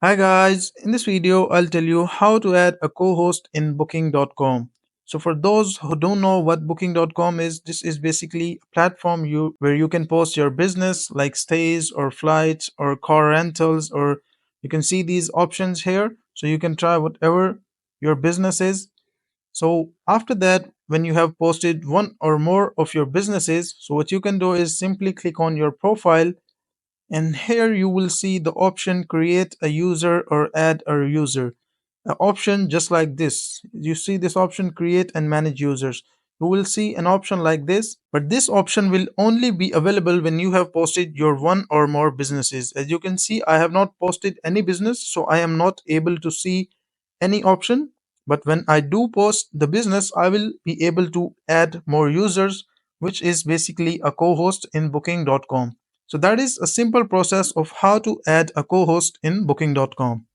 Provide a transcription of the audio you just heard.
Hi guys, in this video I'll tell you how to add a co-host in booking.com. So for those who don't know what booking.com is, this is basically a platform where you can post your business like stays or flights or car rentals, or you can see these options here, so you can try whatever your business is. So after that, when you have posted one or more of your businesses, so what you can do is simply click on your profile, and here you will see the option create a user or add a user. An option just like this. You see this option create and manage users. You will see an option like this, but this option will only be available when you have posted your one or more businesses. As you can see, I have not posted any business, so I am not able to see any option. But when I do post the business, I will be able to add more users, which is basically a co-host in booking.com. So that is a simple process of how to add a co-host in booking.com.